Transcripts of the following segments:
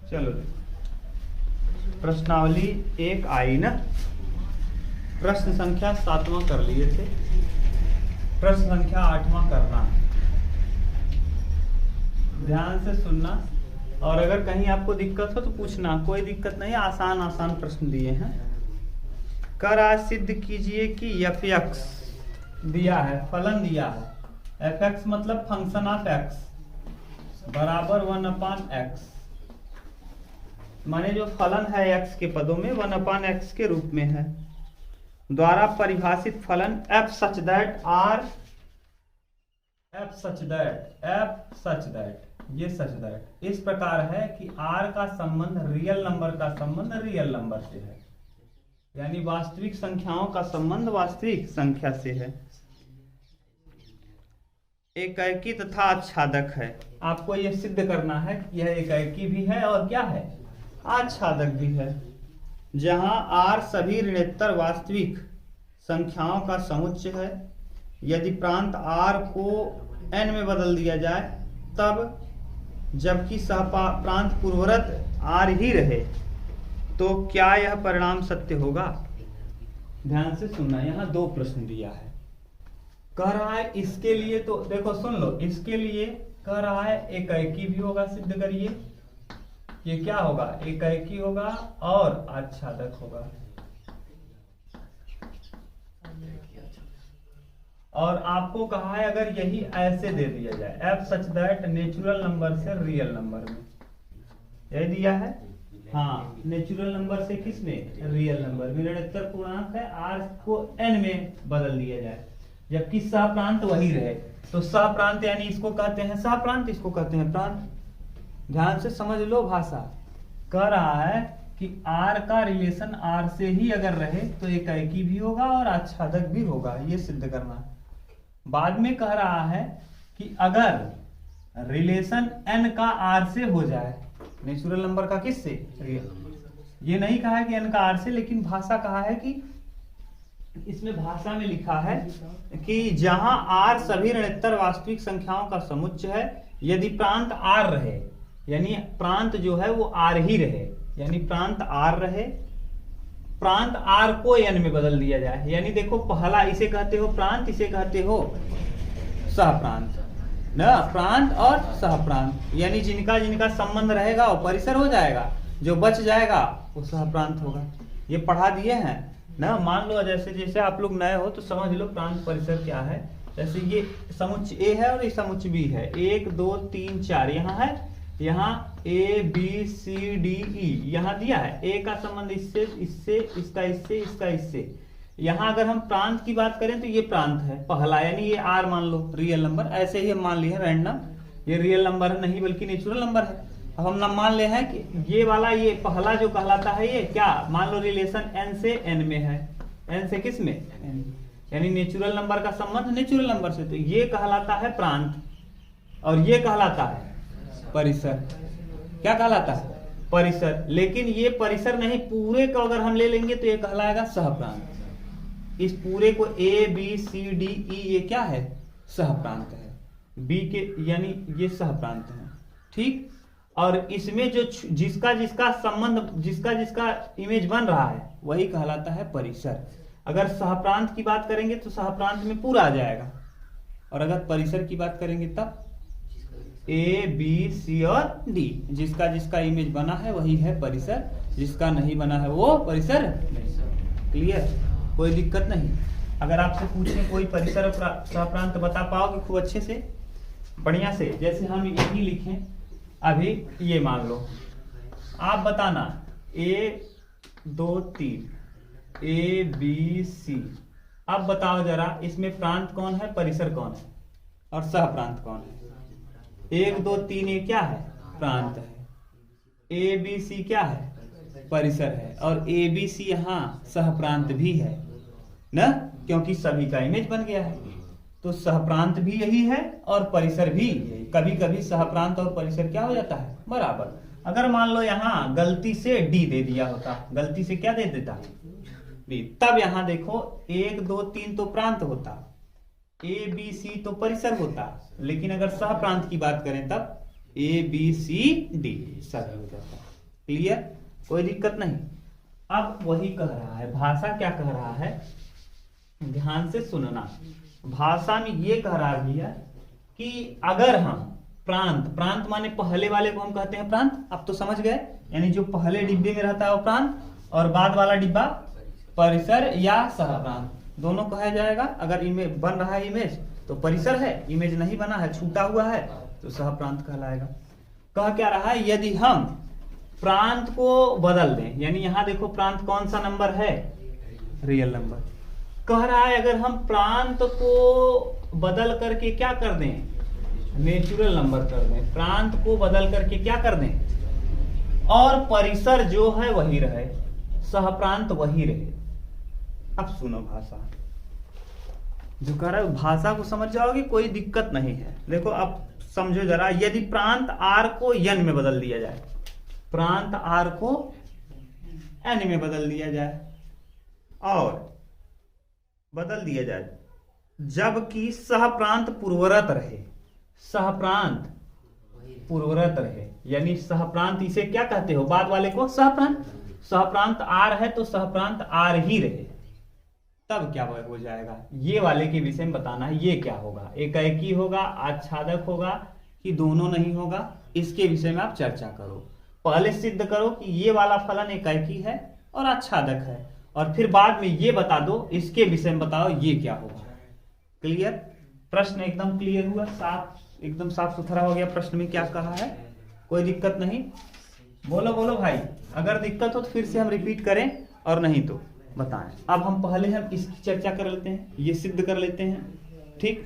चलो प्रश्नावली 1 आई ना। प्रश्न संख्या 7वां कर लिए थे, प्रश्न संख्या 8वां करना। ध्यान से सुनना और अगर कहीं आपको दिक्कत हो तो पूछना, कोई दिक्कत नहीं, आसान आसान प्रश्न दिए हैं। कर आज सिद्ध कीजिए कि f(x) दिया है, फलन दिया है। f(x) मतलब फंक्शन ऑफ x बराबर 1/x, माने जो फलन है x के पदों में 1/x के रूप में है, द्वारा परिभाषित फलन f such that r ये सच दैट इस प्रकार है कि r का संबंध रियल नंबर का संबंध रियल नंबर से है, यानी वास्तविक संख्याओं का संबंध वास्तविक संख्या से है। एकाएकी तथा आच्छादक है। आपको यह सिद्ध करना है कि यह एकाएकी भी है और क्या है, आच्छादक भी है। जहां r सभी ऋणोत्तर वास्तविक संख्याओं का समुच्चय है, यदि प्रांत r को n में बदल दिया जाए तब, जबकि सहप्रांत पूर्ववत r ही रहे, तो क्या यह परिणाम सत्य होगा? ध्यान से सुनना, यहाँ 2 प्रश्न दिया है। कह रहा है इसके लिए, तो देखो सुन लो, इसके लिए कह रहा है एकाएकी भी होगा, सिद्ध करिए। ये क्या होगा, एकाएकी होगा और आच्छादक होगा। और आपको कहा है अगर यही ऐसे दे दिया जाए, f such that natural number से रियल नंबर में, यही दिया है। हाँ, नेचुरल नंबर से किस में, रियल नंबर में। ऋणोत्तर पूर्णांक है, r को n में बदल दिया जाए, जबकि सहप्रांत वही रहे, तो सहप्रांत यानी इसको कहते हैं सहप्रांत, इसको कहते हैं प्रांत। ध्यान से समझ लो भाषा। कह रहा है कि r का रिलेशन r से ही अगर रहे तो एकाएकी भी होगा और आच्छादक भी होगा, ये सिद्ध करना। बाद में कह रहा है कि अगर रिलेशन n का r से हो जाए, नेचुरल नंबर का किससे, रियल, ये नहीं कहा है कि n का r से, लेकिन भाषा कहा है कि इसमें भाषा में लिखा है कि जहां r सभी ऋणोत्तर वास्तविक संख्याओं का समुच्चय है, यदि प्रांत r रहे, यानी प्रांत जो है वो r ही रहे, यानी प्रांत r रहे, प्रांत r को n में बदल दिया जाए, यानी देखो पहला इसे कहते हो प्रांत, इसे कहते हो सहप्रांत ना। प्रांत और सहप्रांत यानी जिनका जिनका संबंध रहेगा वो परिसर हो जाएगा, जो बच जाएगा वो सहप्रांत होगा। ये पढ़ा दिए हैं ना। मान लो जैसे जैसे आप लोग नए हो तो समझ लो प्रांत परिसर क्या है। जैसे ये समुच्चय A है और ये समुच्चय B है, 1 2 3 4 यहाँ है, यहाँ A B C D E यहाँ दिया है। A का संबंध इससे, इससे, इसका इससे, इसका इससे। यहाँ अगर हम प्रांत की बात करें तो ये प्रांत है पहला, यानी ये R मान लो रियल नंबर, ऐसे ही हम मान लिए रैंडम, ये रियल नंबर नहीं बल्कि नेचुरल नंबर है। अब हम मान ले हैं कि ये वाला, ये पहला जो कहलाता है, ये क्या मान लो रिलेशन n से n में है, n से किस में, n, यानी नेचुरल नंबर का संबंध नेचुरल नंबर से, तो ये कहलाता है प्रांत और ये कहलाता है परिसर। क्या कहलाता है, परिसर। लेकिन ये परिसर नहीं, पूरे को अगर हम ले लेंगे तो ये कहलाएगा सहप्रांत। इस पूरे को A B C D E ये क्या है, सहप्रांत है। B के यानी ये सहप्रांत है, ठीक। और इसमें जो जिसका जिसका संबंध, जिसका जिसका इमेज बन रहा है वही कहलाता है परिसर। अगर सहप्रांत की बात करेंगे तो सहप्रांत में पूरा आ जाएगा, और अगर परिसर की बात करेंगे तब A B C और D, जिसका जिसका इमेज बना है वही है परिसर, जिसका नहीं बना है वो परिसर नहीं। क्लियर, कोई दिक्कत नहीं। अगर आपसे पूछें कोई परिसर और सहप्रांत बता पाओगे खूब अच्छे से, बढ़िया से। जैसे हम यही लिखें अभी, ये मान लो, आप बताना A 2 3 A B C। अब बताओ जरा इसमें प्रांत कौन है, परिसर कौन है और सहप्रांत कौन है। 1 2 3 ये क्या है, प्रांत है। A B C क्या है, परिसर है। और A B C यहाँ सहप्रांत भी है ना, क्योंकि सभी का इमेज बन गया है। तो सहप्रांत भी यही है और परिसर भी यही। कभी कभी सहप्रांत और परिसर क्या हो जाता है, बराबर। अगर मान लो यहाँ गलती से D दे दिया होता, गलती से क्या दे देता, D, तब यहाँ देखो 1 2 3 तो प्रांत होता, A B C तो परिसर होता। लेकिन अगर सहप्रांत की बात करें तब A B C D सब हो जाता। क्लियर, कोई दिक्कत नहीं। अब वही कह रहा है, भाषा क्या कह रहा है, ध्यान से सुनना। भाषा में ये कह रहा है भैया कि अगर हम प्रांत, प्रांत माने पहले वाले को हम कहते हैं प्रांत, अब तो समझ गए, यानी जो पहले डिब्बे में रहता है वो प्रांत, और बाद वाला डिब्बा परिसर या सहप्रांत दोनों कहा जाएगा। अगर इमेज बन रहा है इमेज तो परिसर है, इमेज नहीं बना है, छूटा हुआ है, तो सहप्रांत कहलाएगा। कह क्या रहा है, यदि हम प्रांत को बदल दें, यानी यहां देखो प्रांत कौन सा नंबर है, रियल नंबर। कह रहा है अगर हम प्रांत को बदल करके क्या कर दें, नेचुरल नंबर कर दें, प्रांत को बदल करके क्या कर दें, और परिसर जो है वही रहे, सहप्रांत वही रहे। अब सुनो भाषा, जो कह रहा है भाषा को समझ जाओगे, कोई दिक्कत नहीं है। देखो अब समझो जरा, यदि प्रांत आर को यन में बदल दिया जाए, प्रांत आर को एन में बदल दिया जाए, और बदल दिया जाए जबकि सहप्रांत पूर्वरत रहे, सहप्रांत पूर्वरत रहे, यानी सहप्रांत इसे क्या कहते हो, बाद वाले को सहप्रांत, सहप्रांत आर है तो सहप्रांत आर ही रहे, तब क्या हो जाएगा, ये वाले के विषय में बताना है। ये क्या होगा, एकाएकी होगा, आच्छादक होगा कि दोनों नहीं होगा, इसके विषय में आप चर्चा करो। पहले सिद्ध करो कि ये वाला फलन एकाएकी है और आच्छादक है, और फिर बाद में ये बता दो, इसके विषय में बताओ ये क्या होगा। क्लियर, प्रश्न एकदम क्लियर हुआ, साफ, एकदम साफ सुथरा हो गया। प्रश्न में क्या कहा है, कोई दिक्कत नहीं, बोलो बोलो भाई, अगर दिक्कत हो तो फिर से हम रिपीट करें, और नहीं तो बताएं। अब हम पहले हम इसकी चर्चा कर लेते हैं, ये सिद्ध कर लेते हैं, ठीक।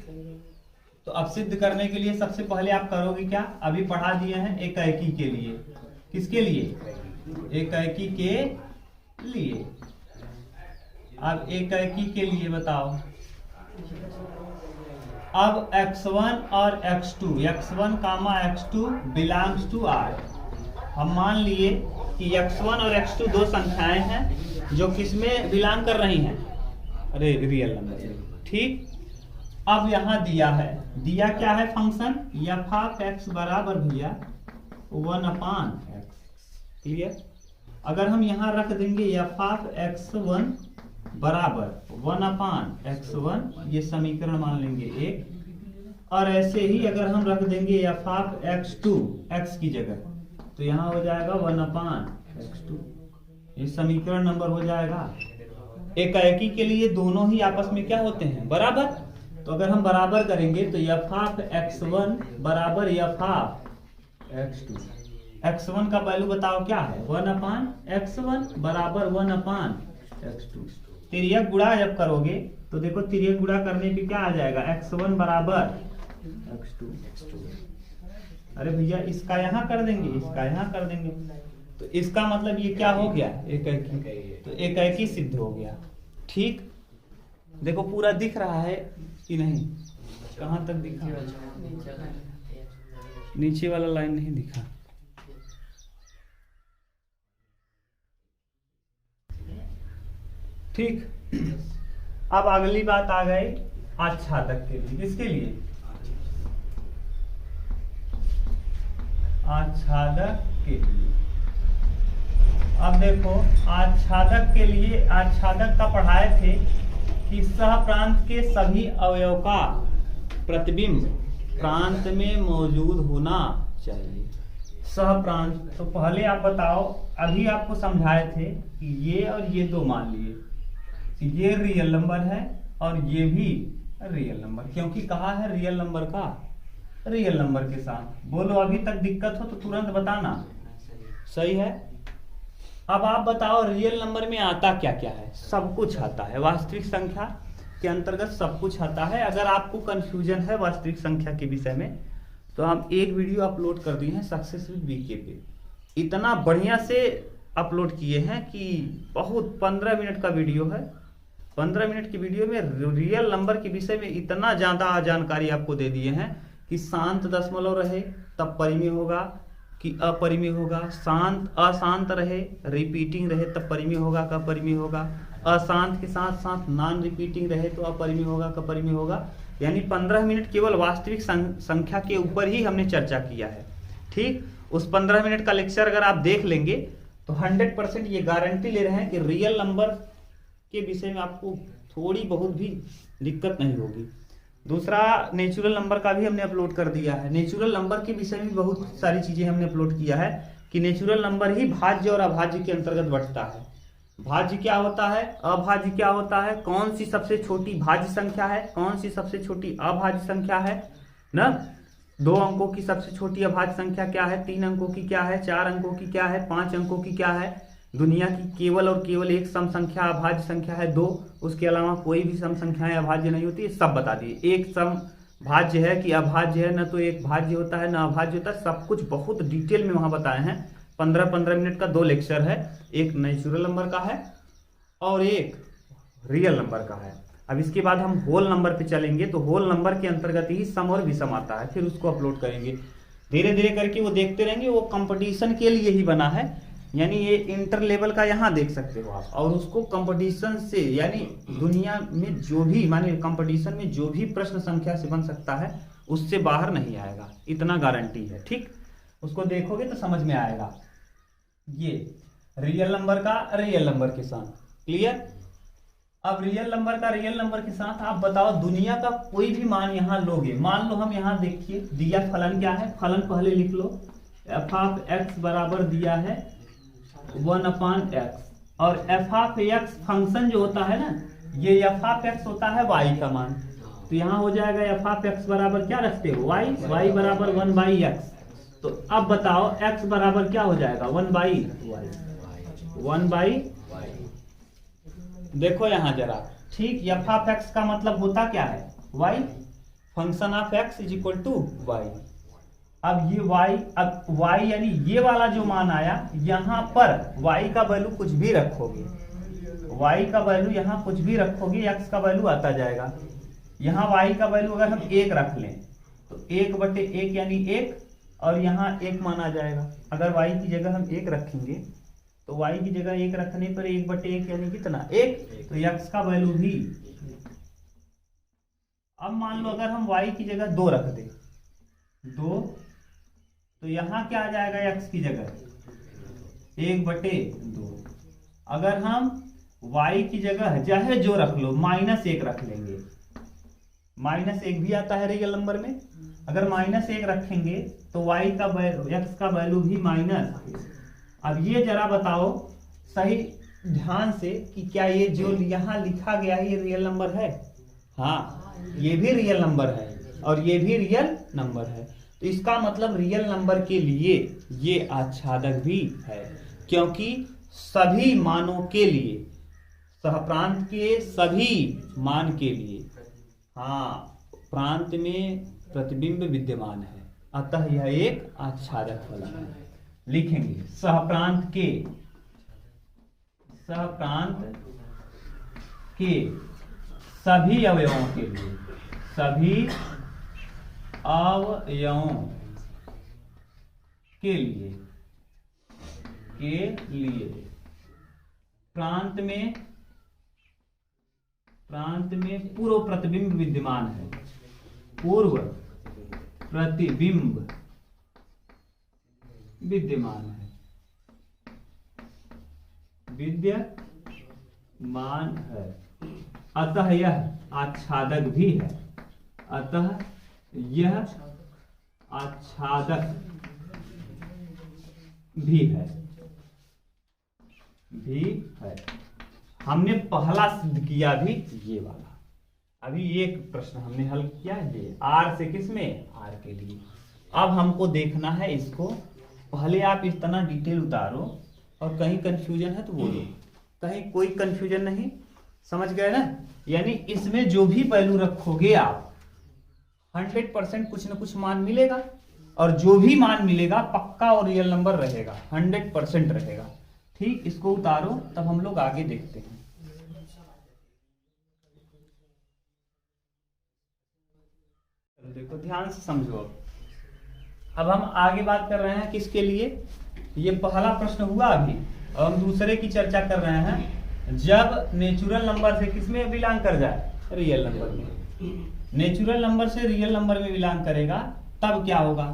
तो अब सिद्ध करने के लिए सबसे पहले आप करोगे क्या, अभी पढ़ा दिए हैं एकाएकी के लिए, किसके लिए, एकाएकी के लिए। अब एकाएकी के लिए बताओ, अब x1 और x2, x1 comma x2 belongs to R। हम मान लिए कि x1 और x2 दो संख्याएं हैं जो किसमें बिलोंग कर रही हैं, अरे रियल नंबर में, ठीक। अब यहां दिया है, दिया क्या है, फंक्शन f ऑफ x बराबर भैया 1/x, क्लियर। अगर हम यहां रख देंगे f ऑफ x1 बराबर 1/x1, ये समीकरण मान लेंगे एक, और ऐसे ही अगर हम रख देंगे f ऑफ x2 x की जगह, तो यहाँ हो जाएगा 1/x2, ये समीकरण नंबर हो जाएगा। एकाएकी के लिए दोनों ही आपस में क्या होते हैं, बराबर। तो अगर हम बराबर करेंगे तो f ऑफ x1 बराबर f ऑफ x2, x1 का वैल्यू बताओ क्या है, 1/x1 बराबर 1/x2। तिर्यक गुणा जब करोगे तो देखो तिर्यक गुणा करने पे क्या आ जाएगा, x1 बराबर x2। अरे भैया इसका यहाँ कर देंगे, इसका यहाँ कर देंगे, तो इसका मतलब ये क्या हो गया, एकाएकी, तो एकाएकी सिद्ध हो गया, ठीक। देखो पूरा दिख रहा है कि नहीं, कहाँ तक दिखा, नीचे वाला लाइन नहीं दिखा, ठीक। अब अगली बात आ गई आच्छादक के लिए, किसके लिए, आच्छादक के लिए। अब देखो आच्छादक के लिए, आच्छादक का पढ़ाए थे कि सहप्रांत के सभी अवयव का प्रतिबिंब प्रांत में मौजूद होना चाहिए। सहप्रांत, तो पहले आप बताओ, अभी आपको समझाए थे कि ये और ये दो मान लिए, ये रियल नंबर है और ये भी रियल नंबर, क्योंकि कहा है रियल नंबर का रियल नंबर के साथ। बोलो अभी तक दिक्कत हो तो तुरंत बताना, सही है। अब आप बताओ रियल नंबर में आता क्या क्या है, सब कुछ आता है, वास्तविक संख्या के अंतर्गत सब कुछ आता है। अगर आपको कंफ्यूजन है वास्तविक संख्या के विषय में तो हम एक वीडियो अपलोड कर दिए हैं सक्सेसफुल वीके पे, इतना बढ़िया से अपलोड किए हैं कि बहुत 15 मिनट का वीडियो है। 15 मिनट की वीडियो में रियल नंबर के विषय में इतना ज्यादा जानकारी आपको दे दिए हैं कि शांत दशमलव रहे तब परिमेय होगा कि अपरिमेय होगा, शांत अशांत रहे रिपीटिंग रहे तब परिमेय होगा का परिमेय होगा, अशांत के साथ साथ नॉन रिपीटिंग रहे तो अपरिमेय होगा का परिमेय होगा। यानी 15 मिनट केवल वास्तविक संख्या के ऊपर ही हमने चर्चा किया है, ठीक। उस 15 मिनट का लेक्चर अगर आप देख लेंगे तो 100% ये गारंटी ले रहे हैं कि रियल नंबर के विषय में आपको थोड़ी बहुत भी दिक्कत नहीं होगी। दूसरा, नेचुरल नंबर का भी हमने अपलोड कर दिया है। नेचुरल नंबर के विषय में बहुत सारी चीजें हमने अपलोड किया है कि नेचुरल नंबर ही भाज्य और अभाज्य के अंतर्गत बढ़ता है। भाज्य क्या होता है, अभाज्य क्या होता है, कौन सी सबसे छोटी भाज्य संख्या है, कौन सी सबसे छोटी अभाज्य संख्या है ना। 2 अंकों की सबसे छोटी अभाज्य संख्या क्या है, 3 अंकों की क्या है, 4 अंकों की क्या है, 5 अंकों की क्या है। दुनिया की केवल और केवल एक सम संख्या अभाज्य संख्या है 2, उसके अलावा कोई भी सम संख्याएं अभाज्य नहीं होती, सब बता दिए। एक सम भाज्य है कि अभाज्य है, न तो एक भाज्य होता है न अभाज्य होता है, सब कुछ बहुत डिटेल में वहां बताए हैं। 15-15 मिनट का 2 लेक्चर है, एक नेचुरल नंबर का है और एक रियल नंबर का है। अब इसके बाद हम होल नंबर पे चलेंगे, तो होल नंबर के अंतर्गत ही सम और विषम आता है, फिर उसको अपलोड करेंगे। धीरे धीरे करके वो देखते रहेंगे, वो कंपटीशन के लिए ही बना है, यानी ये इंटर लेवल का यहाँ देख सकते हो आप, और उसको कंपटीशन से, यानी दुनिया में जो भी माने कंपटीशन में जो भी प्रश्न संख्या से बन सकता है उससे बाहर नहीं आएगा, इतना गारंटी है। ठीक, उसको देखोगे तो समझ में आएगा। ये रियल नंबर का रियल नंबर के साथ क्लियर। अब रियल नंबर का रियल नंबर के साथ आप बताओ, दुनिया का कोई भी मान यहाँ लोगे, मान लो हम यहाँ देखिए दिया फलन क्या है, फलन पहले लिख लो, एफ ऑफ एक्स बराबर दिया है 1/x, और एफ ऑफ एक्स फंक्शन जो होता है ना, ये एफ ऑफ एक्स होता है y का मान, तो यहाँ हो जाएगा एफ ऑफ एक्स बराबर क्या रखते हो y, y बराबर 1/x। तो अब बताओ x बराबर क्या हो जाएगा 1/y। देखो यहाँ जरा, ठीक, एफ ऑफ एक्स का मतलब होता क्या है y, function of x is equal to y। अब ये y, अब y यानी ये वाला जो मान आया, यहाँ पर y का वैल्यू कुछ भी रखोगे, y का वैल्यू यहाँ कुछ भी रखोगे, x का वैल्यू आता जाएगा। यहाँ y का वैल्यू अगर हम 1 रख लें तो 1/1 यानी 1, और यहाँ 1 मान आ जाएगा। अगर y की जगह हम 1 रखेंगे तो y की जगह 1 रखने पर 1/1 यानी कितना 1, तो x का वैल्यू भी। अब मान लो अगर हम y की जगह 2 रख दें, 2, तो यहाँ क्या आ जाएगा x की जगह 1/2। अगर हम y की जगह चाहे जो रख लो, -1 रख लेंगे, -1 भी आता है रियल नंबर में। अगर -1 रखेंगे तो y का x का वैल्यू भी माइनस। अब ये जरा बताओ सही ध्यान से कि क्या ये जो यहाँ लिखा गया है ये रियल नंबर है? हाँ, ये भी रियल नंबर है और ये भी रियल नंबर है। तो इसका मतलब रियल नंबर के लिए ये आच्छादक भी है, क्योंकि सभी मानों के लिए, सहप्रांत के सभी मान के लिए, हाँ, प्रांत में प्रतिबिंब विद्यमान है, अतः यह एक आच्छादक फलन है। लिखेंगे सहप्रांत के सभी अवयवों के लिए, सभी अवयवों के लिए प्रांत में पूर्व प्रतिबिंब विद्यमान है, पूर्व प्रतिबिंब विद्यमान है, विद्यमान है, अतः यह आच्छादक भी है, अतः यह आच्छादक भी है। हमने पहला सिद्ध किया भी ये वाला, अभी एक प्रश्न हमने हल किया ये आर से, किसमें, आर के लिए। अब हमको देखना है इसको, पहले आप इतना डिटेल उतारो, और कहीं कंफ्यूजन है तो बोलो, कहीं कोई कंफ्यूजन नहीं, समझ गए ना। यानी इसमें जो भी वैल्यू रखोगे आप 100% कुछ न कुछ मान मिलेगा, और जो भी मान मिलेगा पक्का और रियल नंबर रहेगा, 100% रहेगा। ठीक, इसको उतारो, तब हम लोग आगे देखते हैं। देखो ध्यान से समझो। अब हम आगे बात कर रहे हैं किसके लिए, ये पहला प्रश्न हुआ अभी, और हम दूसरे की चर्चा कर रहे हैं। जब नेचुरल नंबर से किसमें बिलोंग कर जाए, रियल नंबर में, नेचुरल नंबर से रियल नंबर में बिलोंग करेगा, तब क्या होगा,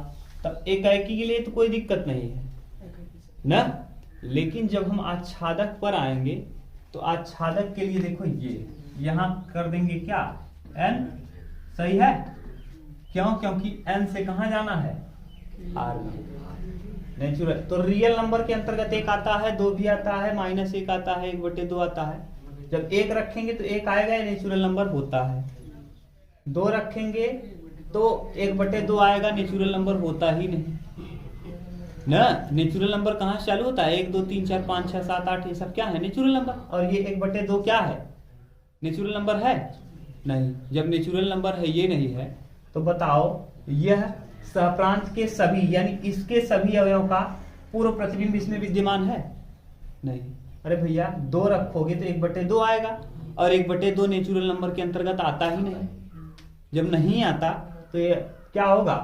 तब एकाएकी के लिए तो कोई दिक्कत नहीं है ना। लेकिन जब हम आच्छादक पर आएंगे तो आच्छादक के लिए देखो ये यहां कर देंगे क्या n, सही है। क्यों? क्योंकि n से कहां जाना है r में। नेचुरल तो रियल नंबर के अंतर्गत एक आता है, दो भी आता है, -1 आता है, 1/2 आता है। जब एक रखेंगे तो एक आएगा, ये नेचुरल नंबर होता है। दो रखेंगे तो 1/2 आएगा, नेचुरल नंबर होता ही नहीं ना। नेचुरल नंबर कहाँ से चालू होता है? 1 2 3 4 5 6 7 8, ये सब क्या है? Natural number. और ये 1/2 क्या है? नेचुरल नंबर है नहीं। जब नेचुरल नंबर है ये नहीं है तो बताओ यह सहप्रांत के सभी यानी इसके सभी अवयवों का पूर्व प्रतिबिंब इसमें विद्यमान है नहीं। अरे भैया 2 रखोगे तो 1/2 आएगा, और 1/2 नेचुरल नंबर के अंतर्गत आता ही नहीं। जब नहीं आता तो ये क्या होगा?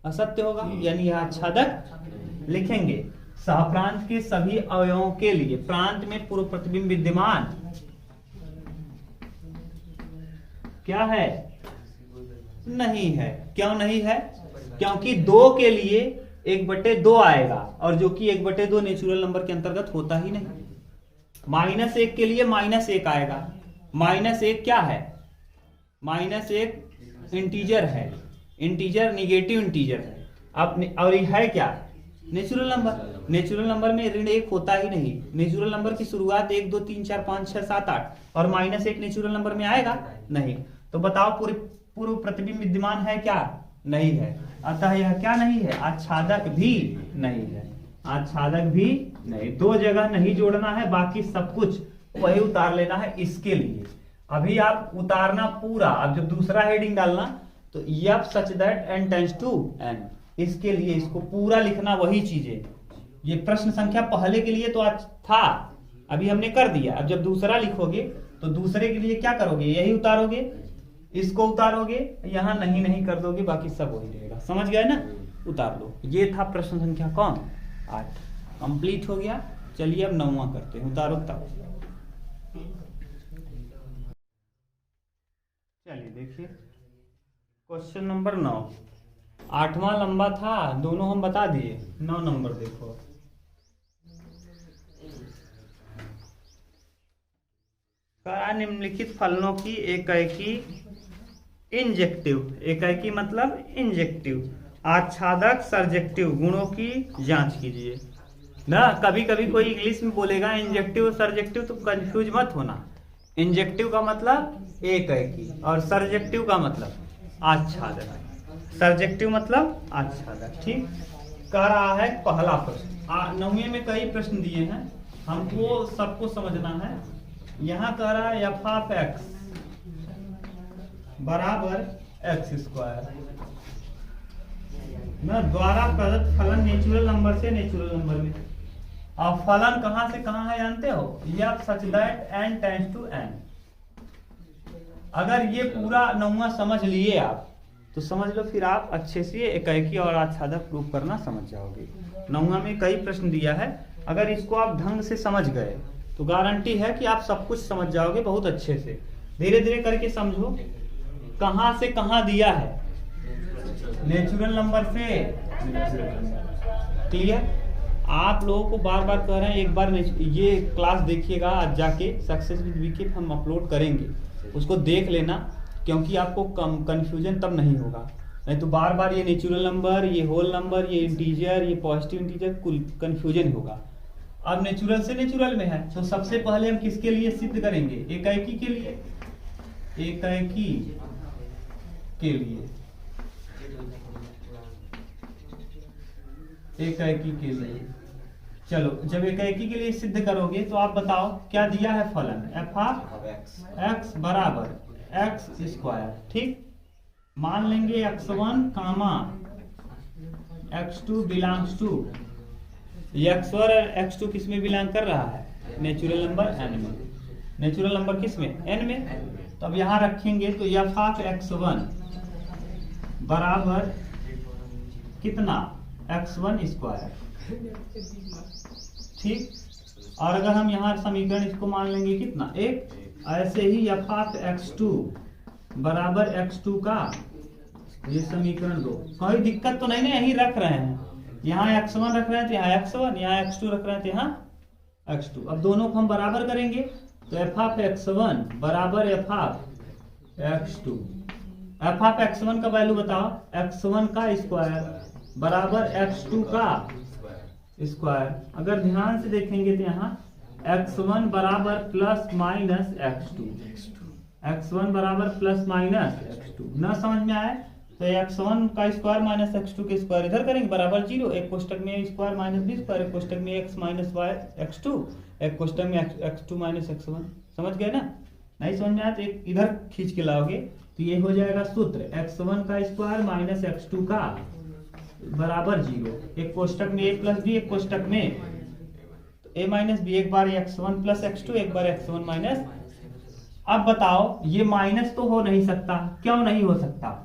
असत्य होगा। यानी यह आच्छादक लिखेंगे सहप्रांत के सभी अवयवों के लिए प्रांत में पूर्व प्रतिबिंब विद्यमान क्या है? नहीं है। क्यों नहीं है? क्योंकि 2 के लिए 1/2 आएगा, और जो कि 1/2 नेचुरल नंबर के अंतर्गत होता ही नहीं। -1 के लिए -1 आएगा। -1 क्या है? -1 इंटीजर है, इंटीजर निगेटिव इंटीजर है। अब और ये है क्या? Natural number. नेचुरल नंबर में ऋण 1 होता ही नहीं। नेचुरल नंबर की शुरुआत 1 2 3 4 5 6 7 8, और -1 नेचुरल नंबर में आएगा नहीं। तो बताओ पूर्व प्रतिबिंब विद्यमान है क्या? नहीं है। अतः यह क्या नहीं है? आच्छादक भी नहीं है। आच्छादक भी नहीं। 2 जगह नहीं जोड़ना है, बाकी सब कुछ वही उतार लेना है इसके लिए। अभी आप उतारना पूरा। अब जब दूसरा हेडिंग डालना तो यह such that n tends to n, इसके लिए इसको पूरा लिखना वही चीजें। ये प्रश्न संख्या पहले के लिए तो आज था, अभी हमने कर दिया। अब जब दूसरा लिखोगे तो दूसरे के लिए क्या करोगे? यही उतारोगे, इसको उतारोगे, यहां नहीं कर दोगे, बाकी सब वही रहेगा। समझ गए ना? उतार लो। ये था प्रश्न संख्या कौन? 8 कंप्लीट हो गया। चलिए अब 9वां करते हैं। उतारो तब। चलिए देखिए क्वेश्चन नंबर 9। 8वां लंबा था, दोनों हम बता दिए। 9 नंबर देखो। निम्नलिखित फलनों की एकाएकी इंजेक्टिव, एकाएकी मतलब इंजेक्टिव, आच्छादक सर्जेक्टिव गुणों की जांच कीजिए ना। कभी कभी कोई इंग्लिश में बोलेगा इंजेक्टिव सर्जेक्टिव, तो कंफ्यूज मत होना। इंजेक्टिव का मतलब एकाएकी और सर्जेक्टिव का मतलब आच्छादक। सर्जेक्टिव मतलब आच्छादक। ठीक कह रहा है पहला प्रश्न। 9वीं में कई प्रश्न दिए हैं, हमको सबको समझना है। यहां कह रहा है f(x) बराबर x² ना द्वारा प्रदत्त फलन नेचुरल नंबर से नेचुरल नंबर में। अब फलन कहां से कहां है जानते हो? यह such that n tends to n। अगर ये पूरा 9वां समझ लिए आप तो समझ लो फिर आप अच्छे से एकाएकी और आच्छादक प्रूफ करना समझ जाओगे। 9वां में कई प्रश्न दिया है, अगर इसको आप ढंग से समझ गए तो गारंटी है कि आप सब कुछ समझ जाओगे बहुत अच्छे से। धीरे धीरे करके समझो कहां से कहां दिया है, नेचुरल नंबर से। क्लियर? आप लोगों को बार बार कह रहे हैं, एक बार ये क्लास देखिएगा आज जाके, सक्सेस विद वीके हम अपलोड करेंगे, उसको देख लेना, क्योंकि आपको कंफ्यूजन तब नहीं होगा। नहीं तो बार बार ये नेचुरल नंबर, ये होल नंबर, ये इंटीजर, ये पॉजिटिव इंटीजर, कुल कंफ्यूजन होगा। अब नेचुरल से नेचुरल में है तो सबसे पहले हम किसके लिए सिद्ध करेंगे? एकाएकी के लिए। एकाएकी के लिए, एकाएकी के लिए। चलो जब एकाएकी के लिए सिद्ध करोगे तो आप बताओ क्या दिया है फलन? f(x) बराबर x²। ठीक, मान लेंगे x1 comma x2 belongs to, x1 और x2 किस में बिलोंग कर रहा है? नेचुरल नंबर n में। नेचुरल नंबर किस में? n में। तो अब यहां रखेंगे तो f(x1) बराबर कितना? x1²। ठीक, और अगर हम यहाँ समीकरण इसको मान लेंगे कितना? 1। ऐसे ही f(x2) बराबर x2 का ये समीकरण 2। कोई दिक्कत तो नहीं ना, यही रख रहे हैं, यहाँ x1 रख रहे हैं तो यहाँ x1, यहाँ x2 रख रहे हैं तो यहाँ x2। अब दोनों को हम बराबर करेंगे तो f ऑफ x1 बराबर f of x2। f of x1 का वैल्यू बताओ, x1 का स्क्वायर बराबर x2 का स्क्वायर। अगर ध्यान से देखेंगे तो यहाँ x1 बराबर प्लस माइनस x2, x1 बराबर प्लस माइनस x2। ना समझ में आए तो x1 का स्क्वायर माइनस x2 के स्क्वायर इधर करेंगे बराबर 0, एक कोष्टक में स्क्वायर माइनस b स्क्वायर, एक कोष्टक में x माइनस y x2, एक कोष्टक में x2 माइनस x1। समझ गए ना? नहीं समझ में आया तो एक इधर खींच के लाओगे तो ये हो जाएगा सूत्र x1 का स्क्वायर माइनस x2 का बराबर 0, एक कोष्टक में a प्लस b, एक कोष्टक में a माइनस b, एक बार x1 प्लस x2, एक बार x1 माइनस। अब बताओ ये माइनस तो हो नहीं सकता, क्यों नहीं हो सकता?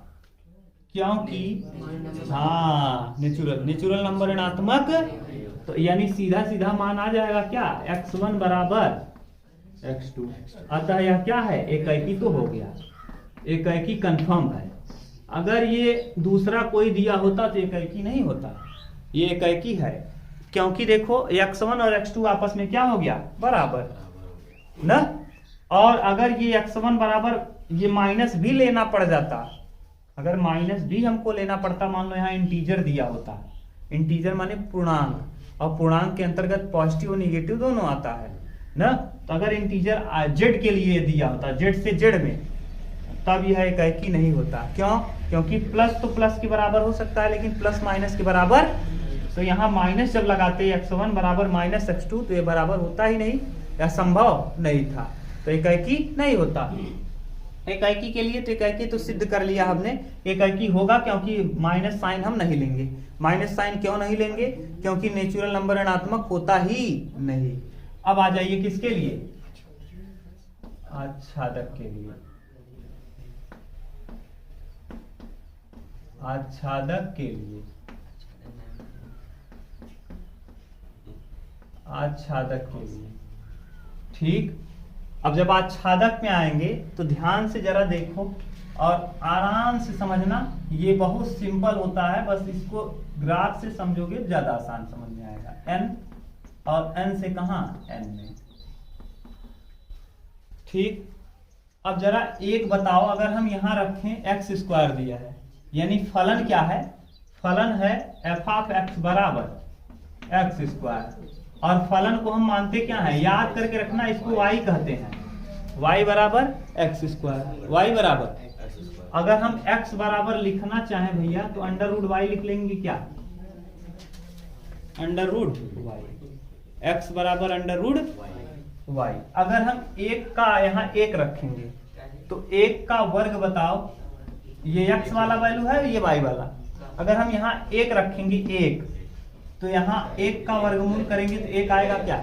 क्योंकि हाँ नेचुरल नंबर ऋणात्मक, तो यानी सीधा सीधा मान आ जाएगा क्या, x1 बराबर x2। अतः यह क्या है, एकाएकी तो हो गया, एकाएकी कंफर्म है। अगर ये दूसरा कोई दिया होता तो एकाएकी नहीं होता, ये एकाएकी है क्योंकि देखो x1 और x2 आपस में क्या हो गया, बराबर ना। और अगर ये x1 बराबर ये माइनस भी लेना पड़ जाता, अगर माइनस भी हमको लेना पड़ता, मान लो यहाँ इंटीजर दिया होता, इंटीजर माने पूर्णांक, और पूर्णांक के अंतर्गत पॉजिटिव और निगेटिव दोनों आता है ना। तो अगर इंटीजर जेड के लिए दिया होता, जेड से जेड में, तब यह एकाएकी नहीं होता। क्यों? क्योंकि प्लस तो प्लस के बराबर हो सकता है लेकिन प्लस माइनस के बराबर, तो यहाँ माइनस जब लगाते x1 बराबर माइनस x2 तो ये बराबर होता ही नहीं, यह संभव नहीं था, तो एकाएकी नहीं होता। एकाएकी के लिए तो एकाएकी तो सिद्ध कर लिया हमने, एकाएकी होगा क्योंकि माइनस साइन हम नहीं लेंगे। माइनस साइन क्यों नहीं लेंगे? क्योंकि नेचुरल नंबर ऋणात्मक होता ही नहीं। अब आ जाइए किसके लिए, आच्छादक के लिए। आच्छादक के लिए, आच्छादक के लिए, ठीक। अब जब आच्छादक में आएंगे तो ध्यान से जरा देखो और आराम से समझना, ये बहुत सिंपल होता है, बस इसको ग्राफ से समझोगे ज्यादा आसान समझ में आएगा। n और n से कहां, n में, ठीक। अब जरा एक बताओ, अगर हम यहां रखें x स्क्वायर दिया है, यानी फलन क्या है, फलन है f ऑफ x बराबर x स्क्वायर, और फलन को हम मानते क्या है, याद करके रखना, इसको y कहते हैं, y बराबर x स्क्वायर, y बराबर। अगर हम x बराबर लिखना चाहें भैया तो अंडर रूट y लिख लेंगे, क्या, अंडर रूट y, x बराबर अंडर रूट y। अगर हम एक का यहाँ एक रखेंगे तो एक का वर्ग बताओ, ये x वाला वैल्यू है, ये y वाला, अगर हम यहाँ एक रखेंगे एक, तो यहाँ एक का वर्गमूल करेंगे तो एक आएगा क्या।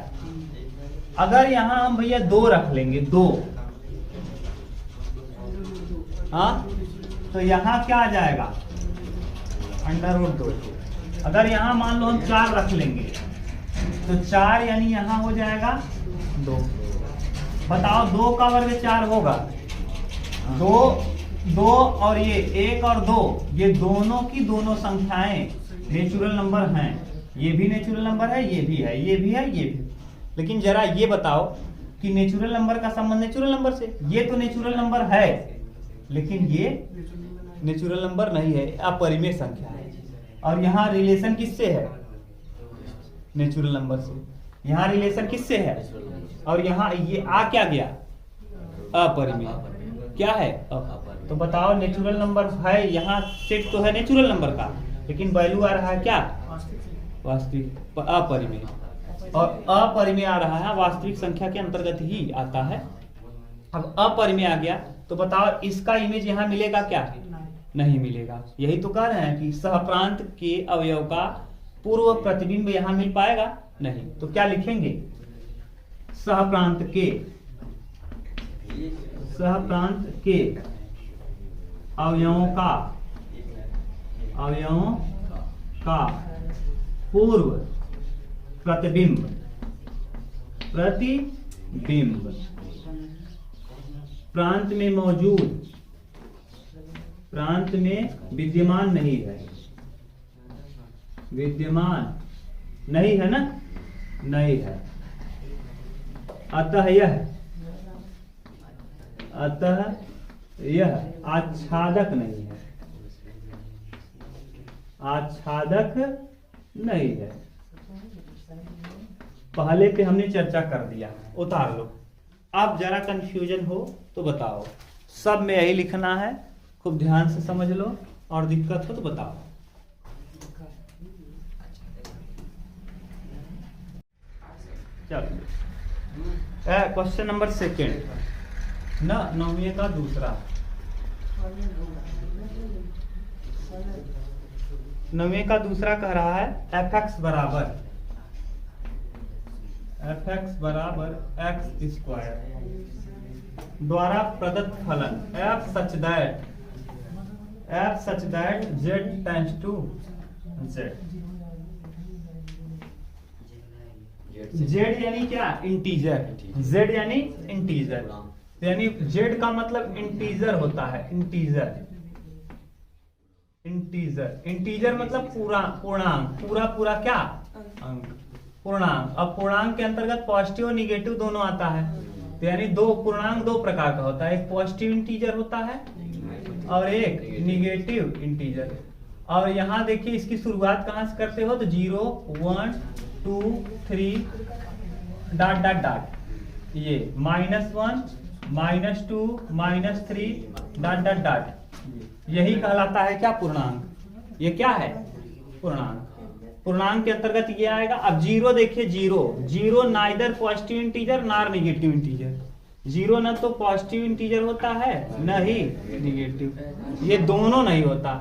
अगर यहाँ हम भैया दो रख लेंगे, दो, हाँ, तो यहाँ क्या आ जाएगा, अंडर रूट 2। अगर यहाँ मान लो हम 4 रख लेंगे तो 4 यानी यहाँ हो जाएगा 2। बताओ 2 का वर्ग 4 होगा, 2 और ये 1 और 2, ये दोनों की दोनों संख्याएं नेचुरल नंबर हैं, ये भी नेचुरल नंबर है, ये भी है, ये भी है, ये भी। लेकिन जरा ये बताओ कि नेचुरल नंबर का संबंध नेचुरल नंबर से, ये तो नेचुरल नंबर है लेकिन ये नेचुरल नंबर नहीं है, अपरिमेय संख्या है। और यहाँ रिलेशन किससे है, नेचुरल नंबर से। यहाँ रिलेशन किससे है, और यहाँ ये आ क्या गया, अपरिमेय, क्या है, तो बताओ नेचुरल नंबर है, यहाँ सेट तो है नेचुरल नंबर का, लेकिन वैल्यू आ रहा है क्या, वास्तविक, अपरिमेय। और अपरिमेय आ रहा है, वास्तविक संख्या के अंतर्गत ही आता है। अब अपरिमेय आ गया तो बताओ इसका इमेज यहाँ मिलेगा क्या, नहीं मिलेगा। यही तो कह रहे हैं कि सहप्रांत के अवयव का पूर्व प्रतिबिंब यहाँ मिल पाएगा नहीं, तो क्या लिखेंगे, सहप्रांत के अवयवों का पूर्व प्रतिबिंब प्रांत में मौजूद प्रांत में विद्यमान नहीं है, विद्यमान नहीं है ना, नहीं है। अतः यह आच्छादक नहीं है, आच्छादक नहीं है। पहले पे हमने चर्चा कर दिया, उतार लो। अब जरा कंफ्यूजन हो तो बताओ, सब में यही लिखना है, खूब ध्यान से समझ लो, और दिक्कत हो तो बताओ। चलो क्वेश्चन नंबर 2 ना, 9वीं का दूसरा, 9वीं का दूसरा कह रहा है fx बराबर x स्क्वायर द्वारा प्रदत्त फलन f such that z tends to z। z यानी क्या, इंटीजर, z यानी इंटीजर, यानी z का मतलब इंटीजर होता है, इंटीजर, इंटीजर, इंटीजर मतलब पूर्णांक, पूरा क्या अंक, पूर्णांक। अब पूर्णांक के अंतर्गत पॉजिटिव और निगेटिव दोनों आता है, तो यानी दो पूर्णांक दो प्रकार का होता है, एक पॉजिटिव इंटीजर होता है और एक निगेटिव इंटीजर। और यहाँ देखिए इसकी शुरुआत कहाँ से करते हो, तो 0 1 2 3 डॉट डॉट डॉट, ये -1 -2 -3 डॉट डॉट डॉट, यही कहलाता है क्या, पूर्णांक। ये क्या है, पूर्णांक। पूर्णांक के अंतर्गत ये आएगा। अब 0 देखिए, 0 neither positive integer nor negative integer, 0 न तो पॉजिटिव इंटीजर होता है न ही निगेटिव, ये दोनों नहीं होता।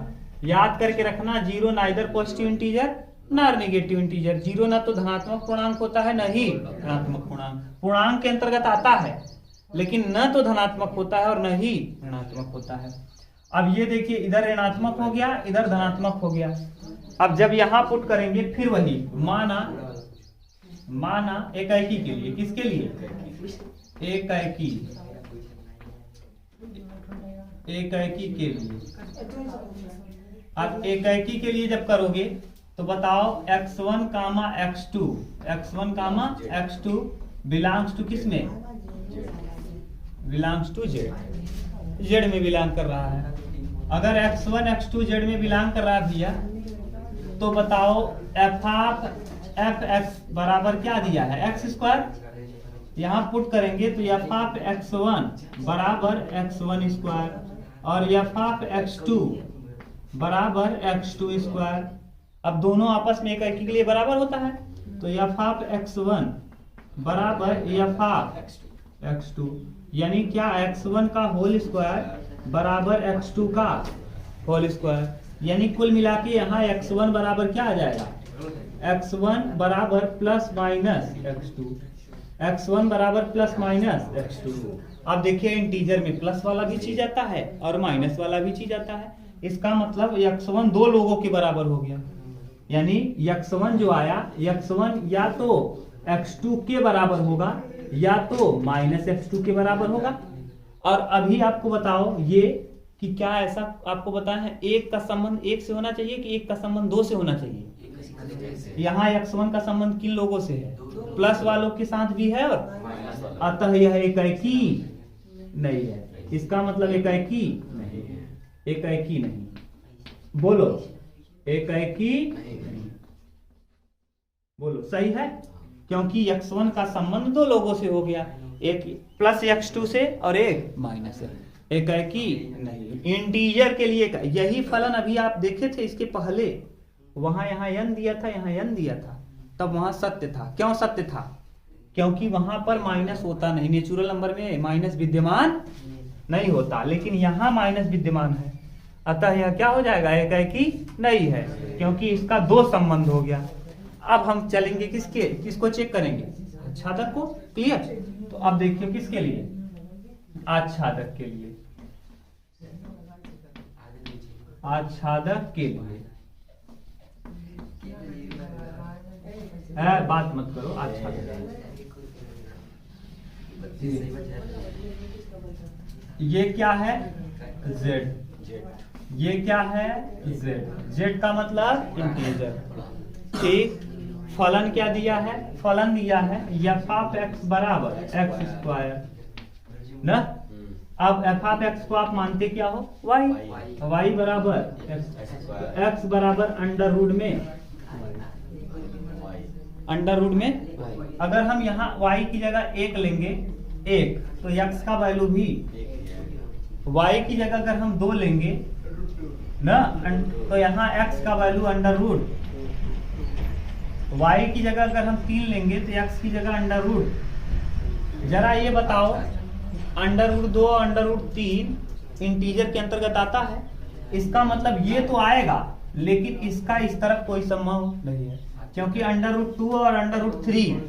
याद करके रखना, 0 neither positive integer nor negative integer, 0 न तो धनात्मक पूर्णांक होता है न ही ऋणात्मक पूर्णांक। पूर्णांक के अंतर्गत आता है लेकिन न तो धनात्मक होता है और न ही ऋणात्मक होता है। अब ये देखिए, इधर ऋणात्मक हो गया, इधर धनात्मक हो गया। अब जब यहां पुट करेंगे फिर वही, माना एकाएकी के लिए, किसके लिए, एकाएकी के लिए। अब एकाएकी के लिए जब करोगे तो बताओ x1 x2 बिलोंग्स टू किस में, बिलोंग्स टू जेड में बिलोंग कर रहा है। अगर x1 x2 जेड में बिलोंग कर रहा है भैया, तो बताओ f(x) बराबर क्या दिया है, x स्क्वायर। यहाँ पुट करेंगे तो f(x1) बराबर x1 स्क्वायर और f(x2) बराबर x2 स्क्वायर। अब दोनों आपस में एकाएकी के लिए बराबर होता है, तो f(x1) बराबर f(x2), यानी क्या, x1 का होल स्क्वायर बराबर x2 का होल स्क्वायर। यानी कुल मिला के यहाँ x1 बराबर क्या आ जाएगा, x1 बराबर प्लस माइनस x2, x1 बराबर प्लस माइनस x2। अब देखिए इंटीजर में प्लस वाला भी चीज आता है और माइनस वाला भी चीज आता है, इसका मतलब x1 दो लोगों के बराबर हो गया। यानी x1 जो आया, x1 या तो x2 के बराबर होगा या तो माइनस x2 के बराबर होगा। और अभी आपको बताओ ये कि क्या ऐसा आपको बताया है, एक का संबंध एक से होना चाहिए कि एक का संबंध दो से होना चाहिए। यहाँ x1 का संबंध किन लोगों से है, प्लस वालों के साथ भी है, और अतः यह एकाएकी नहीं है। इसका मतलब एकाएकी नहीं है, एकाएकी नहीं। बोलो एकाएकी नहीं, बोलो सही है, क्योंकि x1 का संबंध दो लोगों से हो गया, एक प्लस x2 से और एक माइनस से, एकाएकी नहीं। इंटीजर के लिए यही फलन अभी आप देखे थे इसके पहले, वहां यहाँ n दिया था, यहाँ n दिया था, तब वहां सत्य था। क्यों सत्य था, क्योंकि वहां पर माइनस होता नहीं, नेचुरल नंबर में माइनस विद्यमान नहीं होता, लेकिन यहाँ माइनस विद्यमान है, अतः यह क्या हो जाएगा, एकाएकी नहीं है, क्योंकि इसका दो संबंध हो गया। अब हम चलेंगे किसको चेक करेंगे, आच्छादक को। क्लियर, तो अब देखिए किसके लिए, आच्छादक के लिए, आच्छादक के लिए बात मत करो, आच्छादक। ये क्या है, z, ये क्या है z, z का मतलब इंटीजर। ठीक, फलन क्या दिया है, फलन दिया है एफ ऑफ एक्स बराबर एक्स स्क्वायर ना। अब एफ ऑफ एक्स को आप मानते क्या हो, वाई, वाई बराबर एक्स बराबर अंडर रूट में, अंडर रूट में अगर हम यहाँ y की जगह 1 लेंगे 1 तो x का वैल्यू भी, y की जगह अगर हम 2 लेंगे ना तो यहाँ x का वैल्यू अंडर रूट, y की जगह अगर हम 3 लेंगे तो x की जगह अंडर रूट। जरा ये बताओ अंडर रूट 2 और अंडर रूट 3 इंटीजर के अंतर्गत आता है, इसका मतलब ये तो आएगा लेकिन इसका इस तरफ कोई संभव नहीं है क्योंकि अंडर रूट 2 और अंडर रूट 3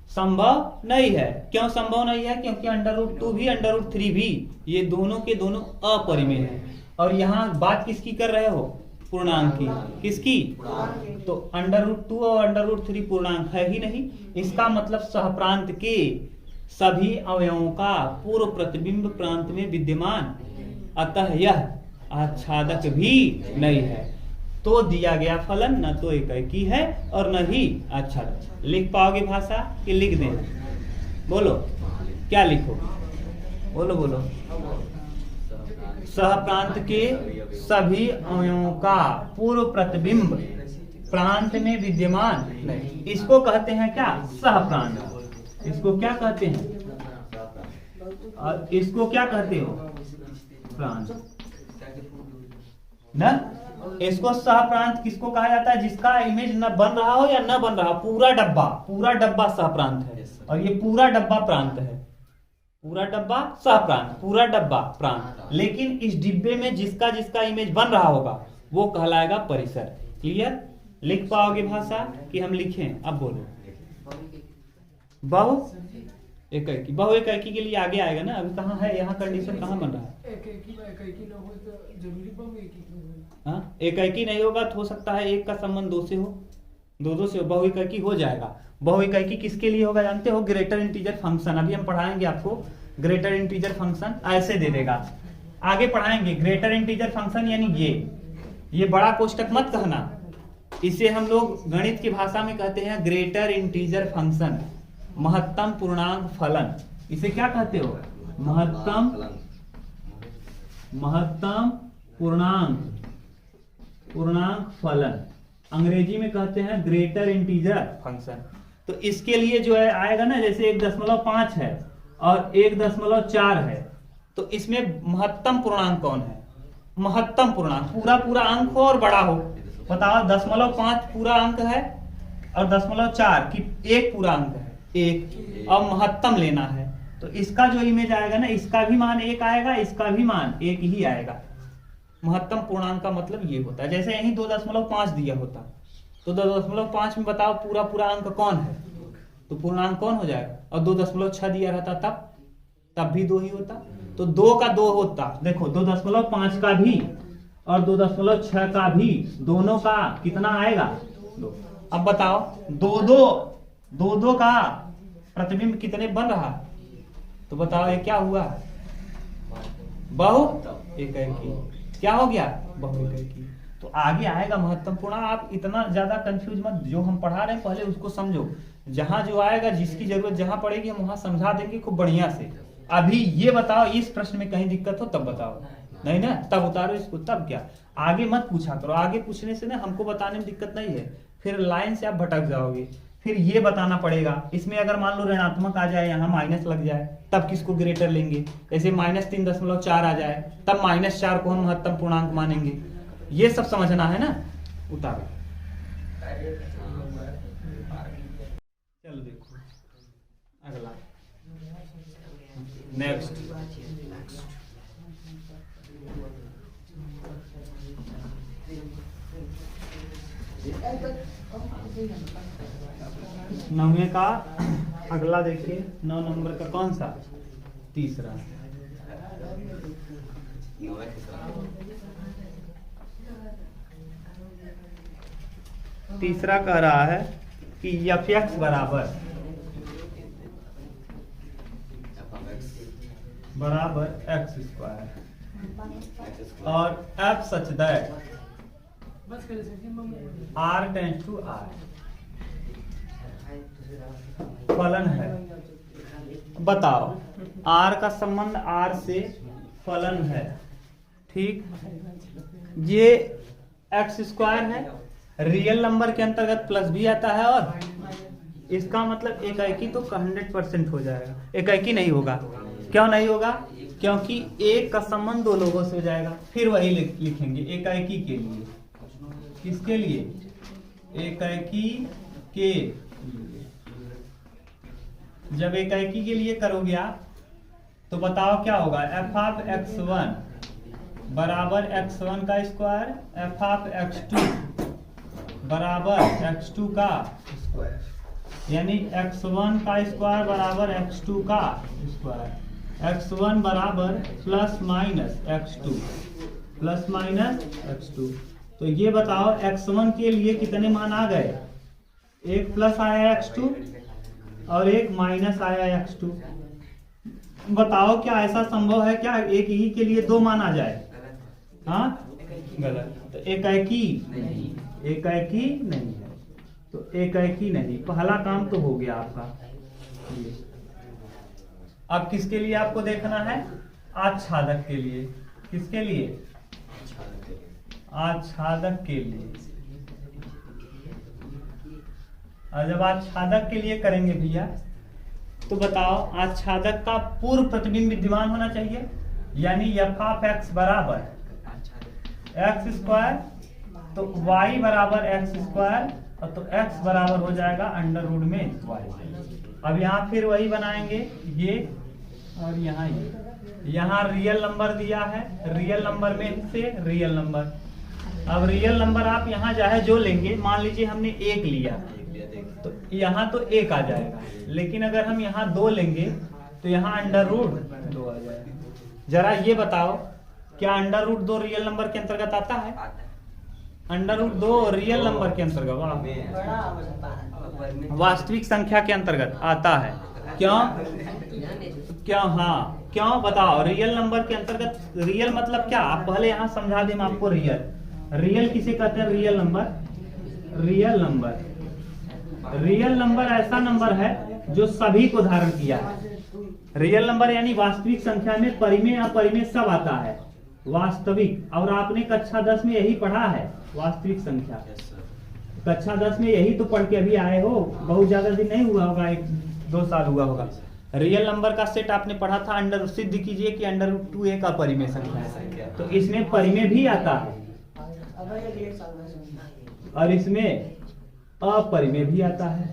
संभव नहीं है। क्यों संभव नहीं है, क्योंकि अंडर रूट 2 भी अंडर रूट 3 भी ये दोनों के दोनों अपरिमेय है। और यहाँ बात किसकी कर रहे हो, पूर्णांक की, किसकी, तो अंडर रूट 2 और अंडर रूट 3 पूर्णांक है ही नहीं, इसका मतलब सहप्रांत के सभी अवयवों का पूर्व प्रतिबिंब प्रांत में विद्यमान, अतः यह आच्छादक भी नहीं है। तो दिया गया फलन न तो एकाकी है और न ही आच्छादक। लिख पाओगे भाषा कि लिख दें, बोलो क्या लिखो, बोलो बोलो। सहप्रांत के सभी अवयवों का पूर्व प्रतिबिंब प्रांत में विद्यमान नहीं, इसको कहते हैं क्या, सहप्रांत। इसको क्या कहते हैं, और इसको क्या कहते हो, प्रांत ना। इसको सहप्रांत किसको कहा जाता है, जिसका इमेज न बन रहा हो या न बन रहा, पूरा डब्बा सहप्रांत है। और ये पूरा डब्बा प्रांत है, पूरा डब्बा सहप्रांत, पूरा डब्बा प्रांत। लेकिन इस डिब्बे में जिसका जिसका इमेज बन रहा होगा वो कहलाएगा परिसर। क्लियर, लिख पाओगे भाषा कि हम लिखें, अब बोलो। बहु एकाकी, बहु एकाकी के लिए आगे आएगा ना, अभी कहाँ है, यहाँ कंडीशन कहाँ बन रहा है, हाँ एकाकी नहीं होगा तो हो सकता है एक का संबंध 2 से हो, 2 से हो, बहु एकाकी हो जाएगा। बहु एकाकी किसके लिए होगा जानते हो, ग्रेटर इंटीजर फंक्शन। अभी हम पढ़ाएंगे आपको ग्रेटर इंटीजर फंक्शन, ऐसे दे देगा, आगे पढ़ाएंगे। ग्रेटर इंटीजर फंक्शन यानी ये बड़ा कोष्टक मत कहना, इसे हम लोग गणित की भाषा में कहते हैं ग्रेटर इंटीजर फंक्शन, महत्तम पूर्णांक फलन। इसे क्या कहते हो, महत्तम पूर्णांक फलन, अंग्रेजी में कहते हैं ग्रेटर इंटीजर फंक्शन। तो इसके लिए जो है आएगा ना, जैसे 1.5 है और 1.4 है, तो इसमें महत्तम पूर्णांक कौन है, महत्तम पूर्णांक पूरा अंक हो और बड़ा हो। बताओ 0.5 पूरा अंक है और 0.4 की एक पूरा अंक है, एक, और महत्तम लेना है तो इसका जो इमेज आएगा ना, इसका भी मान 1 आएगा, इसका भी मान 1 ही आएगा। महत्तम पूर्णांक का मतलब ये होता है, जैसे यही 2.5 दिया होता तो 2.5 में बताओ पूरा अंक कौन है, तो पूर्णांक कौन हो जाएगा, और 2.6 दिया रहता तब भी 2 ही होता, तो 2 का 2 होता। देखो 2.5 का भी और 2.6 का भी, दोनों का कितना आएगा, 2। अब बताओ 2 का प्रतिबिंब कितने बन रहा, तो बताओ ये क्या हुआ, बहु एकाकी। क्या हो गया, बहु एकाकी। तो आगे आएगा महत्तम पूर्णांक। आप इतना ज्यादा कंफ्यूज मत, जो हम पढ़ा रहे हैं पहले उसको समझो, जहां जो आएगा जिसकी जरूरत जहां पड़ेगी हम वहां समझा देंगे खूब बढ़िया से। अभी ये बताओ, इस प्रश्न में कहीं दिक्कत हो तब बताओ, नहीं ना तब उतारो इसको, तब क्या, आगे मत पूछा करो। आगे पूछने से ना हमको बताने में दिक्कत नहीं है, फिर लाइन से आप भटक जाओगे। फिर ये बताना पड़ेगा, इसमें अगर मान लो ऋणात्मक आ जाए, यहाँ माइनस लग जाए, तब किसको ग्रेटर लेंगे, जैसे -3.4 आ जाए तब -4 को हम महत्तम पूर्णांक मानेंगे। ये सब समझना है ना, उतारो। चलो देखो अगला, नेक्स्ट। नौवे का अगला देखिए, 9 नंबर का कौन सा, तीसरा। तीसरा कह रहा है कि f(x) बराबर x²। और f such that r tends to r फलन है। बताओ r का संबंध r से फलन है, ठीक। ये एक्स स्क्वायर है, रियल नंबर के अंतर्गत प्लस भी आता है, और इसका मतलब एकाएकी तो 100% हो जाएगा। एकाएकी नहीं होगा, क्यों नहीं होगा? क्योंकि एक का संबंध दो लोगों से हो जाएगा। फिर वही लिखेंगे एकाएकी के लिए। किसके लिए? एकाएकी के लिए। जब एकाएकी के लिए करोगे आप तो बताओ क्या होगा? एफ ऑफ x1 बराबर x1 का स्क्वायर, एफ ऑफ x2 बराबर x2 का स्क्वायर, यानी x1 का स्क्वायर बराबर x2 का स्क्वायर, x1 बराबर plus minus x2 plus minus x2। तो ये बताओ x1 के लिए कितने मान आ गए? एक प्लस आया x2 और एक माइनस आया x2। बताओ क्या ऐसा संभव है क्या एक ही के लिए दो मान आ जाए? हाँ, गलत। तो एकाएकी एकाएकी नहीं है, तो एकाएकी नहीं। पहला काम तो हो गया आपका। अब किसके लिए आपको देखना है? आच्छादक के लिए। किसके लिए? आच्छादक के लिए। और जब आच्छादक के लिए करेंगे भैया तो बताओ आच्छादक का पूर्व प्रतिबिंब विद्यमान होना चाहिए, यानी एफ ऑफ एक्स बराबर एक्स स्क्वायर, तो y बराबर एक्स स्क्वायर, और तो x बराबर हो जाएगा अंडर रूट में y। अब यहाँ फिर वही बनाएंगे ये, और यहाँ ये। यहाँ रियल नंबर दिया है, रियल नंबर में से रियल नंबर। अब रियल नंबर आप यहाँ चाहे जो लेंगे, मान लीजिए हमने एक लिया तो यहाँ तो एक आ जाएगा, लेकिन अगर हम यहाँ दो लेंगे तो यहाँ अंडर रूट दो आ जाएगा। जरा ये बताओ क्या अंडर रूट दो रियल नंबर के अंतर्गत आता है? अंडर रूट दो रियल नंबर के अंतर्गत, वास्तविक संख्या के अंतर्गत आता है। क्यों? क्यों? हाँ, क्यों बताओ? रियल नंबर के अंतर्गत। रियल मतलब क्या? आप पहले यहाँ समझा दें आपको। रियल किसे कहते हैं? Real number. रियल नंबर ऐसा नंबर है जो सभी को धारण किया है। रियल नंबर यानी वास्तविक संख्या में परिमेय अपरिमेय सब आता है, वास्तविक। और आपने कक्षा 10 में यही पढ़ा है, वास्तविक संख्या। कक्षा 10 में यही तो पढ़ के अभी आए हो, बहुत ज्यादा दिन नहीं हुआ होगा, 1-2 साल हुआ होगा। रियल नंबर का सेट आपने पढ़ा था। अंडर सिद्ध कीजिए कि अंडर रूट 2 एक अपरिमेय संख्या है, तो इसमें परिमेय भी आता है और इसमें अपरिमेय भी आता है।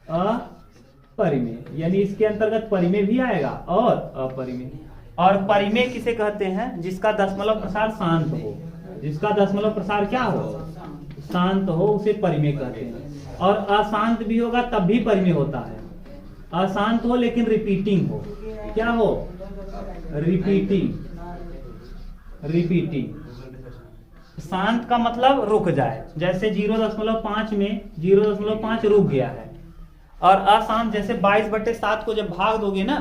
अपरिमेय यानी इसके अंतर्गत परिमेय भी आएगा और अपरिमेय। और परिमेय किसे कहते हैं? जिसका दशमलव प्रसार शांत हो। जिसका दशमलव प्रसार क्या हो? शांत हो, उसे परिमेय कहते हैं। और अशांत भी होगा तब भी परिमेय होता है। अशांत हो लेकिन रिपीटिंग हो। क्या हो? रिपीटिंग। शांत का मतलब रुक जाए, जैसे 0.5 में 0.5 रुक गया है। और अशांत जैसे 22/7 को जब भाग दोगे ना,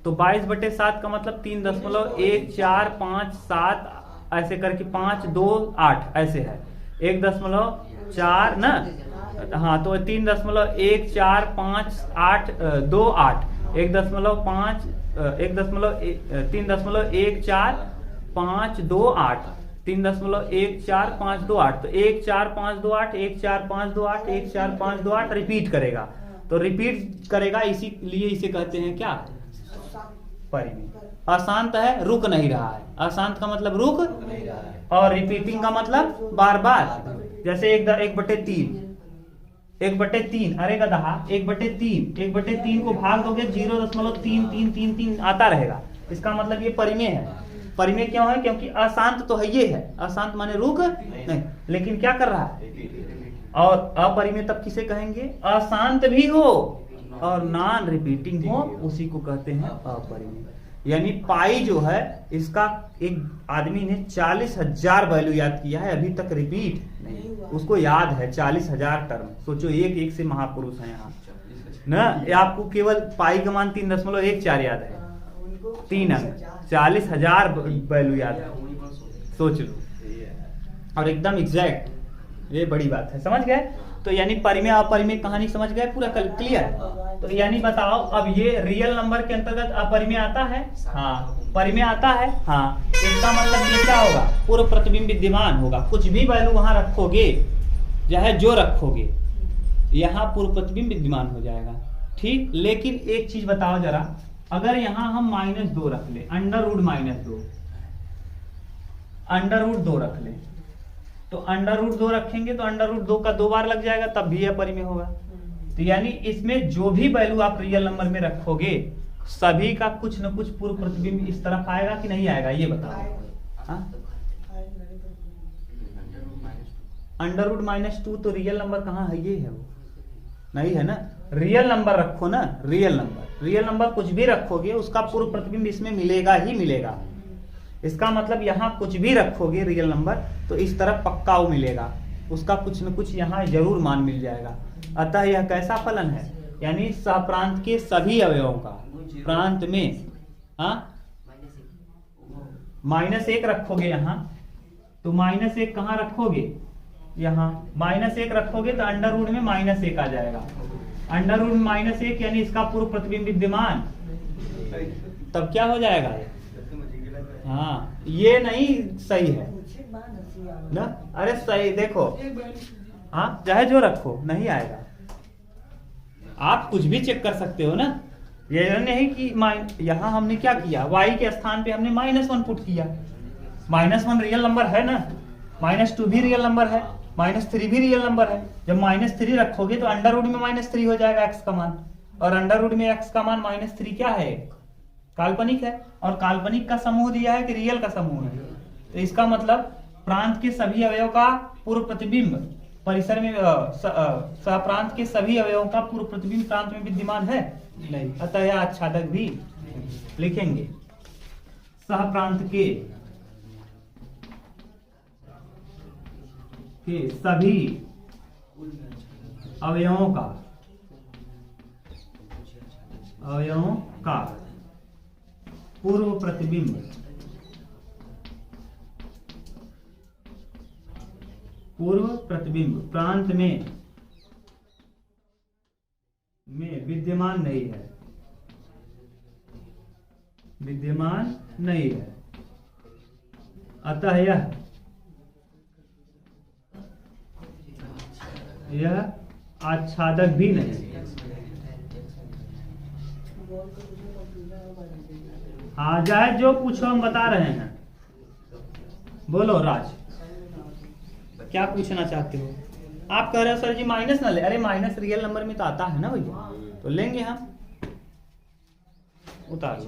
तो 22/7 का मतलब 3.1457 ऐसे करके 5, 2, 8 ऐसे है। 1.4 ना, हाँ, तो 3.1458 2 8 1.5 3.14528 3.14528। तो 14528 14528 14528 रिपीट करेगा। तो रिपीट करेगा, इसीलिए इसे कहते हैं क्या? परिमेय। अशांत है, रुक नहीं रहा है। अशांत का मतलब रुक नहीं रहा है, और रिपीटिंग का मतलब बार बार। जैसे 1/3 अरे गधा 1/3 को भाग दोगे 0.3333 आता रहेगा। इसका मतलब ये परिमेय है। परिमेय क्यों है? क्योंकि अशांत तो है, ये है अशांत माने रुक नहीं, लेकिन क्या कर रहा है? और अपरिमेय तब किसे कहेंगे? अशांत भी हो और नॉन रिपीटिंग हो, उसी को कहते हैं अपरिमेय। यानी पाई जो है, इसका एक आदमी ने 40,000 वैल्यू याद किया है, अभी तक रिपीट नहीं। उसको याद है 40,000 टर्म। सोचो एक से महापुरुष है यहाँ ना। आपको केवल पाई का मान 3.14 याद है, 3 अंक, 40,000 वैल्यू याद है, सोच लो, और एकदम एग्जैक्ट, ये बड़ी बात है, समझ गए। तो यानी परिमेय अपरिमेय कहानी समझ गए, पूरा क्लियर। तो यानी बताओ अब ये रियल नंबर के अंतर्गत अपरिमेय आता है, हाँ, परिमेय आता है, हाँ, इसका मतलब ये क्या होगा, पूर्व प्रतिबिंब विद्यमान होगा, कुछ भी वैल्यू वहां रखोगे, चाहे जो रखोगे, यहाँ पूर्व प्रतिबिंब विद्यमान हो जाएगा, ठीक। लेकिन एक चीज बताओ जरा, अगर यहाँ हम -2 रख ले, √-2, √2 रख ले, तो √2 रखेंगे तो √2 का 2 बार लग जाएगा, तब भी अपरिमेय होगा। तो यानी इसमें जो भी वैल्यू आप रियल नंबर में रखोगे, सभी का कुछ न कुछ पूर्व प्रतिबिंब इस तरफ आएगा कि नहीं आएगा, ये बताओ। √-2 तो रियल नंबर कहाँ है, ये है वो, नहीं है ना। रियल नंबर रखो ना, रियल नंबर कुछ भी रखोगे उसका पूर्व प्रतिबिंब इसमें मिलेगा ही मिलेगा। इसका मतलब यहाँ कुछ भी रखोगे रियल नंबर तो इस तरफ पक्का वो मिलेगा, उसका कुछ न कुछ यहाँ जरूर मान मिल जाएगा। अतः यह कैसा फलन है, यानी सहप्रांत के सभी अवयवों का प्रांत में, -1 रखोगे यहाँ, तो -1 कहाँ रखोगे, यहाँ -1 रखोगे तो अंडर में -1 आ जाएगा, अंडर -1 यानी इसका पूर्व प्रतिबिंब विद्यमान, तब क्या हो जाएगा, हाँ, ये नहीं सही है ना, अरे सही देखो, हाँ, चाहे जो रखो नहीं आएगा, आप कुछ भी चेक कर सकते हो ना। ये नहीं कि यहाँ हमने क्या किया, y के स्थान पे हमने -1 पुट किया, -1 रियल नंबर है ना, -2 भी रियल नंबर है, -3 भी रियल नंबर है। जब -3 रखोगे तो अंडर रूट में -3 हो जाएगा x का मान, और अंडर रूट में x का मान -3 क्या है, काल्पनिक है, और काल्पनिक का समूह दिया है कि रियल का समूह है। तो इसका मतलब प्रांत के सभी अवयवों का पूर्व प्रतिबिंब परिसर में, सहप्रांत के सभी अवयवों का पूर्व प्रतिबिंब प्रांत में विद्यमान है नहीं, अतः यह आच्छादक भी लिखेंगे। सहप्रांत के सभी अवयवों का पूर्व प्रतिबिंब प्रांत में विद्यमान नहीं है, अतः यह आच्छादक भी नहीं। हाँ, चाहे जो पूछो हम बता रहे हैं, बोलो राज, क्या पूछना चाहते हो। आप कह रहे हो सर जी माइनस ना ले, अरे माइनस रियल नंबर में तो आता है ना भैया, तो लेंगे हम, उतार लो।